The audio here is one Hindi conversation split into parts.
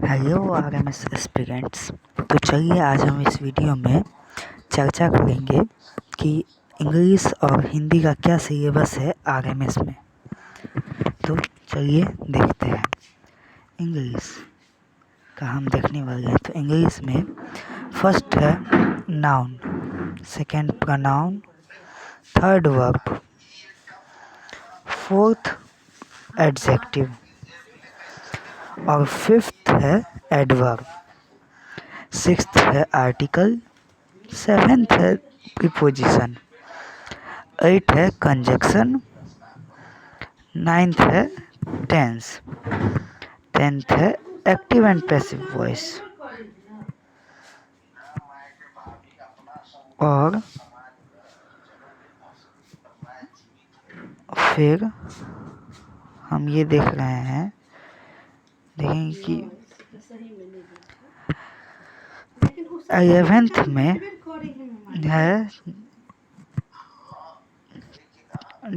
Hello RMS aspirants. तो चलिए आज हम इस वीडियो में चर्चा करेंगे कि इंग्लिश और हिंदी का क्या सिलेबस है आरएमएस में। तो चलिए देखते हैं। इंग्लिश का हम देखने वाले हैं। तो इंग्लिश में फर्स्ट है noun, second pronoun, third verb, fourth adjective और फिफ्थ है एडवर्ब, सिक्स्थ है आर्टिकल, सेवेंथ है प्रीपोजिशन, एट है कंजक्शन, नाइन्थ है टेंस, टेंथ है एक्टिव एंड पैसिव वॉइस और फिर हम ये देख रहे हैं, देखेंगे कि 11th में है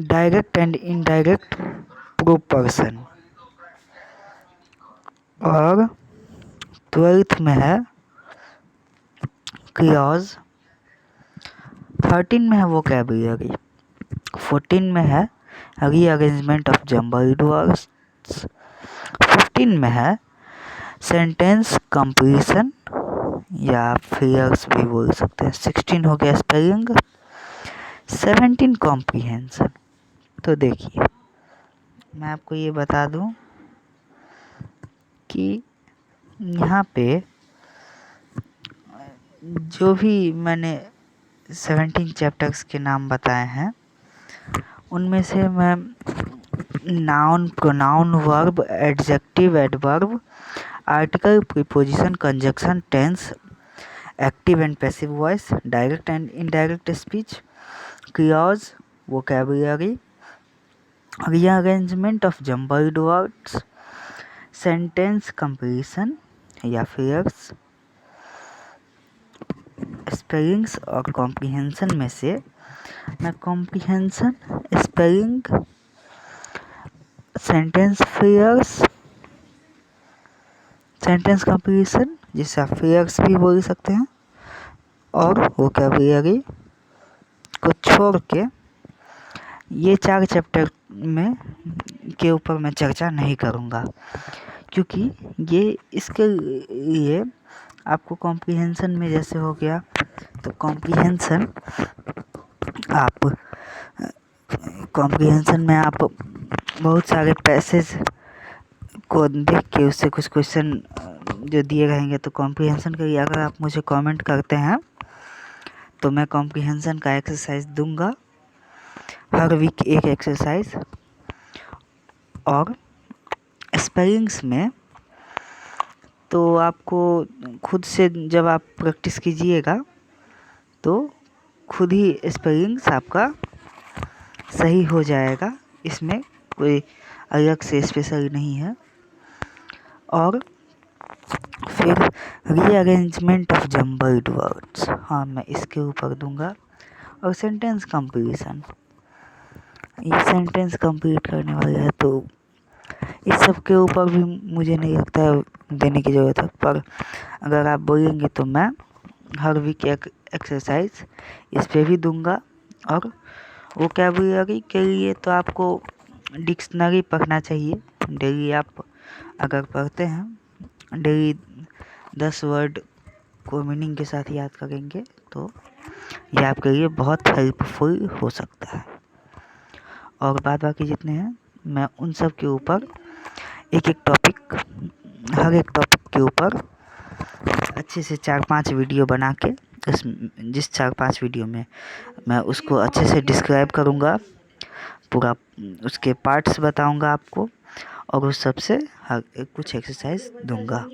डायरेक्ट एंड इनडायरेक्ट प्रोपर्सन और 12th में है क्लॉज, 13 में है वोकैबुलरी, 14 में है रीअरेंजमेंट ऑफ जम्बल्ड वर्ड्स, 15 में है सेंटेंस कंप्लीशन या फियर्स भी बोल सकते हैं, 16 हो गया स्पेलिंग, 17 कॉम्प्रीहेंशन। तो देखिए मैं आपको ये बता दूं कि यहाँ पे जो भी मैंने 17 चैप्टर्स के नाम बताए हैं उनमें से मैं noun, pronoun, verb, adjective, adverb, article, preposition, conjunction, tense, active and passive voice, direct and indirect speech, clause, vocabulary, rearrangement of jumbled words, sentence completion या फियर्स, स्पेलिंग्स और कॉम्प्रीहेंशन में से मैं comprehension, spelling, sentence fears, sentence completion जिसे आप फियर्स भी बोल सकते हैं और वोकैबुलरी को छोड़ के ये 4 चैप्टर में के ऊपर मैं चर्चा नहीं करूँगा, क्योंकि ये इसके लिए आपको कॉम्प्रीहेंशन में जैसे हो गया, तो कॉम्प्रीहेंशन में आप बहुत सारे पैसेज को देख के उससे कुछ क्वेश्चन जो दिए रहेंगे तो कॉम्प्रीहेंशन के लिए अगर आप मुझे कमेंट करते हैं तो मैं कॉम्प्रीहेंशन का एक्सरसाइज दूंगा, हर वीक एक एक्सरसाइज। और स्पेलिंग्स में तो आपको खुद से जब आप प्रैक्टिस कीजिएगा तो खुद ही स्पेलिंग्स आपका सही हो जाएगा, इसमें कोई अलग से स्पेशल नहीं है। और फिर रीअरेंजमेंट ऑफ जम्बल्ड वर्ड्स, हाँ मैं इसके ऊपर दूंगा। और सेंटेंस कंप्लीशन, ये सेंटेंस कंप्लीट करने वाले हैं तो इस सब के ऊपर भी मुझे नहीं लगता है देने की ज़रूरत है, पर अगर आप बोलेंगे तो मैं हर वीक एक एक्सरसाइज इस पे भी दूंगा। और वोकैबुलरी के लिए तो आपको डिक्शनरी पढ़ना चाहिए डेली। आप अगर पढ़ते हैं डेली 10 वर्ड को मीनिंग के साथ याद करेंगे तो ये आपके लिए बहुत हेल्पफुल हो सकता है। और बाद बाकी जितने हैं मैं उन सब के ऊपर एक एक टॉपिक, हर एक टॉपिक के ऊपर अच्छे से 4-5 वीडियो बना के जिस 4-5 वीडियो में मैं उसको अच्छे से डिस्क्राइब करूँगा, पूरा उसके पार्ट्स बताऊँगा आपको और उस सब से कुछ एक्सरसाइज दूंगा।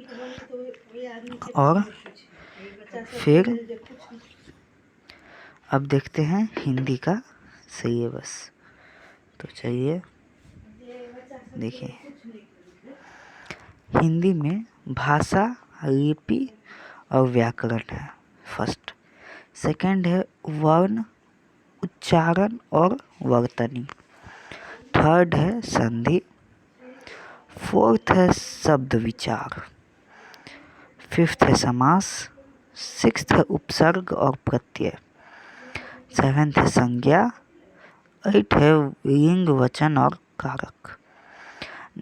और फिर अब देखते हैं हिंदी का सिलेबस। तो चलिए देखिए, हिंदी में भाषा, लिपि और व्याकरण है फर्स्ट, सेकंड है वर्ण, उच्चारण और वर्तनी, थर्ड है संधि, फोर्थ है शब्द विचार, 5th है समास, 6th है उपसर्ग और प्रत्यय, 7th है संज्ञा, 8th है लिंग वचन और कारक,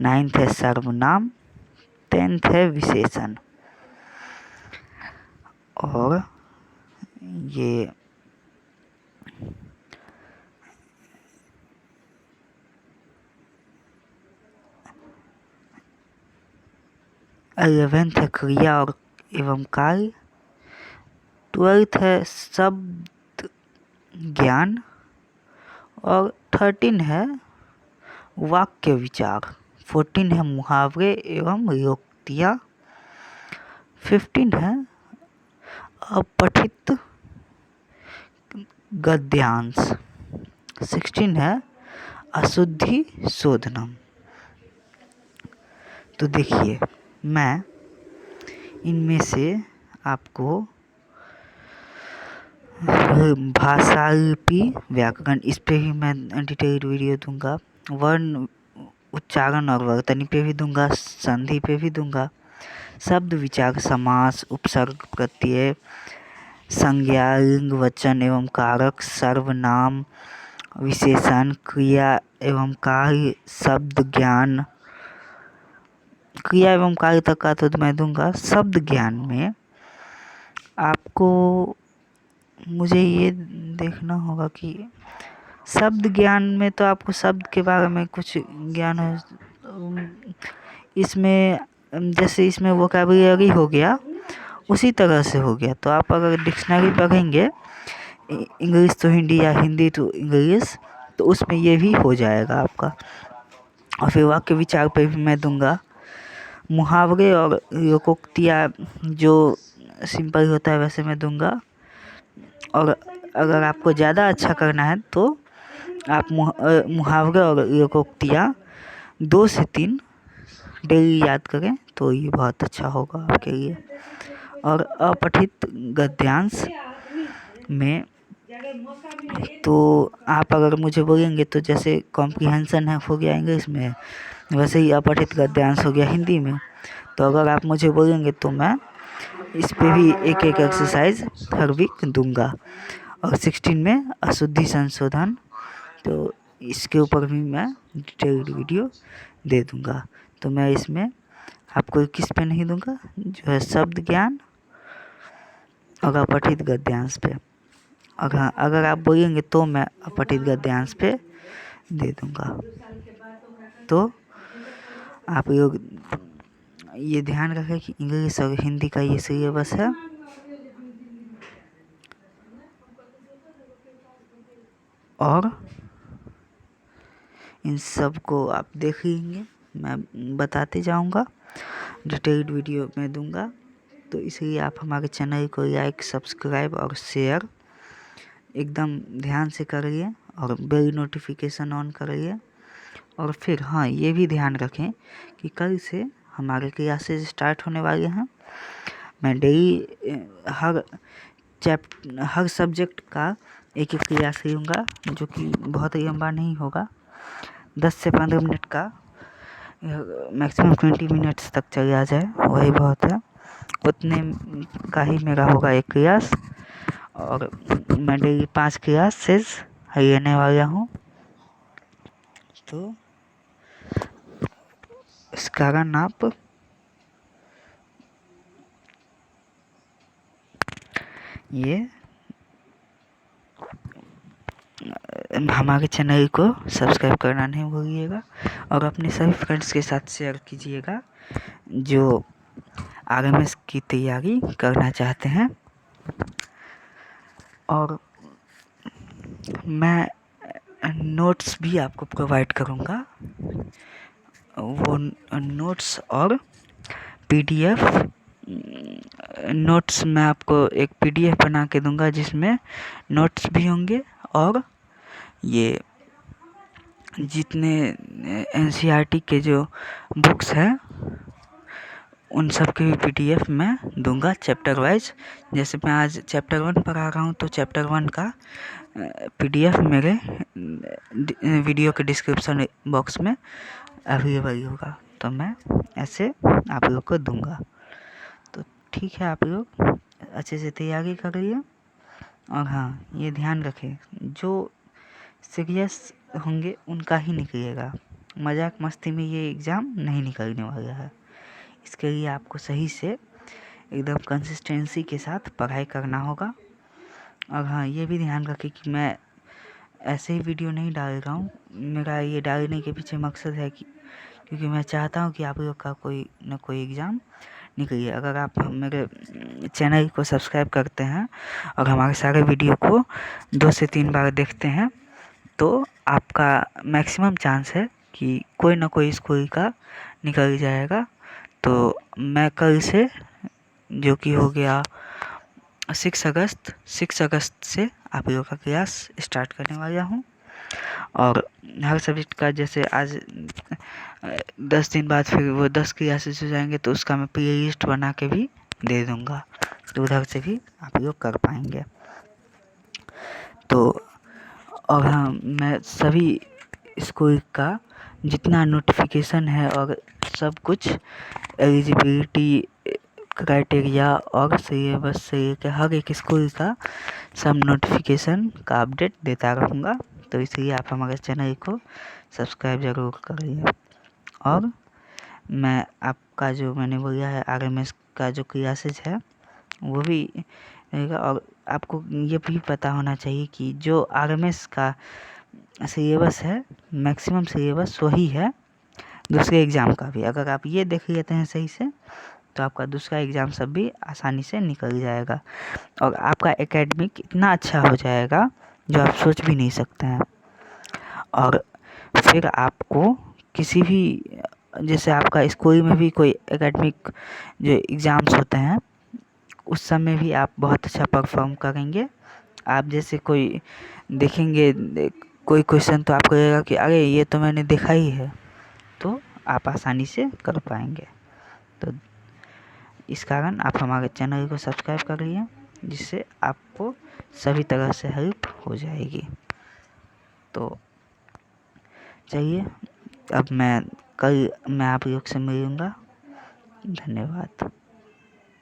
9th है सर्वनाम, 10th है विशेषण। और ये 11th है क्रिया और एवं कार्य, 12th है शब्द ज्ञान और 13 है वाक्य विचार, 14 है मुहावरे एवं लोकोक्तियाँ, 15 है अपठित गद्यांश, 16 है अशुद्धि शोधनम। तो देखिए मैं इनमें से आपको भाषा लिपि व्याकरण इस पे भी मैं डिटेल्ड वीडियो दूंगा, वर्ण उच्चारण और वर्तनी पे भी दूंगा, संधि पे भी दूंगा, शब्द विचार समास उपसर्ग प्रत्यय संज्ञा लिंग वचन एवं कारक सर्वनाम विशेषण क्रिया एवं कार्य शब्द ज्ञान, क्रिया एवं कार्य तक का तो मैं दूंगा। शब्द ज्ञान में आपको मुझे ये देखना होगा कि शब्द ज्ञान में तो आपको शब्द के बारे में कुछ ज्ञान हो, इसमें जैसे इसमें वोकैबुलरी हो गया उसी तरह से हो गया। तो आप अगर डिक्शनरी पढ़ेंगे इंग्लिश टू हिंदी या हिंदी टू इंग्लिश तो उसमें ये भी हो जाएगा आपका। और फिर वाक्य विचार पे भी मैं दूंगा, मुहावरे और लोकोक्तियाँ जो सिंपल होता है वैसे मैं दूंगा। और अगर आपको ज़्यादा अच्छा करना है तो आप मुहावरे और लोकोक्तियाँ 2 से 3 डेली याद करें तो ये बहुत अच्छा होगा आपके लिए। और अपठित गद्यांश में तो आप अगर मुझे बोलेंगे तो जैसे कॉम्प्रिहेंशन है हो गया इंग्लिश में, वैसे ही अपठित गद्यांश हो गया हिंदी में। तो अगर आप मुझे बोलेंगे तो मैं इस पे भी एक एक एक्सरसाइज हर वीक दूंगा। और 16 में अशुद्धि संशोधन, तो इसके ऊपर भी मैं डिटेल्ड वीडियो दे दूंगा। तो मैं इसमें आपको किस पे नहीं दूंगा, जो है शब्द ज्ञान और अपठित गद्यांश पे। अगर आप बोलेंगे तो मैं अपठित गद्यांश पे दे दूंगा। तो आप लोग ये ध्यान रखें कि इंग्लिश और हिंदी का ये सिलेबस है। और इन सब को आप देख लेंगे, मैं बताते जाऊंगा, डिटेल्ड वीडियो मैं दूंगा। तो इसलिए आप हमारे चैनल को लाइक सब्सक्राइब और शेयर एकदम ध्यान से करिए और बेल नोटिफिकेशन ऑन करिए। और फिर हाँ ये भी ध्यान रखें कि कल से हमारे क्लासेज स्टार्ट होने वाले हैं। मैं डेली हर सब्जेक्ट का एक एक क्लास लूँगा, जो कि बहुत लंबा नहीं होगा, 10 से 15 मिनट का, मैक्सिमम 20 मिनट्स तक चला जाए वही बहुत है। उतने का ही मेरा होगा एक क्लास। और मैं डेली 5 क्लासेस लेने वाला हूँ। तो इस कारण आप ये हमारे चैनल को सब्सक्राइब करना नहीं भूलिएगा और अपने सभी फ्रेंड्स के साथ शेयर कीजिएगा जो आरएमएस की तैयारी करना चाहते हैं। और मैं नोट्स भी आपको प्रोवाइड करूँगा, वो नोट्स और पीडीएफ नोट्स मैं आपको एक पीडीएफ बना के दूंगा जिसमें नोट्स भी होंगे और ये जितने एनसीईआरटी के जो बुक्स हैं उन सब के भी पीडीएफ मैं दूंगा चैप्टर वाइज। जैसे मैं आज चैप्टर 1 पढ़ा रहा हूँ तो चैप्टर 1 का पीडीएफ मेरे वीडियो के डिस्क्रिप्शन बॉक्स में अवेलेबल होगा। तो मैं ऐसे आप लोग को दूंगा। तो ठीक है, आप लोग अच्छे से तैयारी कर लिए। और हाँ, ये ध्यान रखें, जो सीरियस होंगे उनका ही निकलेगा, मजाक मस्ती में ये एग्ज़ाम नहीं निकलने वाला है। इसके लिए आपको सही से एकदम कंसिस्टेंसी के साथ पढ़ाई करना होगा। और हाँ, ये भी ध्यान रखें कि मैं ऐसे ही वीडियो नहीं डाल रहा हूँ, मेरा ये डालने के पीछे मकसद है कि क्योंकि मैं चाहता हूँ कि आप लोग का कोई न कोई एग्ज़ाम निकलिए। अगर आप मेरे चैनल को सब्सक्राइब करते हैं और हमारे सारे वीडियो को 2 से 3 बार देखते हैं तो आपका मैक्सिमम चांस है कि कोई ना कोई स्कूल का निकल जाएगा। तो मैं कल से, जो कि हो गया 6 अगस्त से आप लोगों का क्लास स्टार्ट करने वाला हूँ। और हर सब्जेक्ट का जैसे आज 10 दिन बाद फिर वो 10 क्लासेस हो जाएंगे तो उसका मैं प्ले लिस्ट बना के भी दे दूँगा, तो उधर से भी आप लोग कर पाएंगे। तो और हाँ, मैं सभी स्कूल का जितना नोटिफिकेशन है और सब कुछ एलिजिबिलिटी क्राइटेरिया और सिलेबस से लेकर हर एक स्कूल का सब नोटिफिकेशन का अपडेट देता रहूँगा। तो इसलिए आप हमारे चैनल को सब्सक्राइब ज़रूर करिए। और मैं आपका जो मैंने बोला है RMS का जो क्लासेज है वो भी रहेगा। और आपको ये भी पता होना चाहिए कि जो RMS का सिलेबस है, मैक्सिमम सिलेबस वही है दूसरे एग्ज़ाम का भी। अगर आप ये देख लेते हैं सही से तो आपका दूसरा एग्ज़ाम सब भी आसानी से निकल जाएगा और आपका एकेडमिक इतना अच्छा हो जाएगा जो आप सोच भी नहीं सकते हैं। और फिर आपको किसी भी, जैसे आपका स्कूल में भी कोई एकेडमिक जो एग्ज़ाम्स होते हैं उस समय भी आप बहुत अच्छा परफॉर्म करेंगे। आप जैसे कोई देखेंगे कोई क्वेश्चन तो आपको लगेगा कि अरे ये तो मैंने देखा ही है, तो आप आसानी से कर पाएंगे। तो इस कारण आप हमारे चैनल को सब्सक्राइब कर लिए, जिससे आपको सभी तरह से हेल्प हो जाएगी। तो चलिए, अब मैं कल मैं आप लोग से मिलूँगा। धन्यवाद।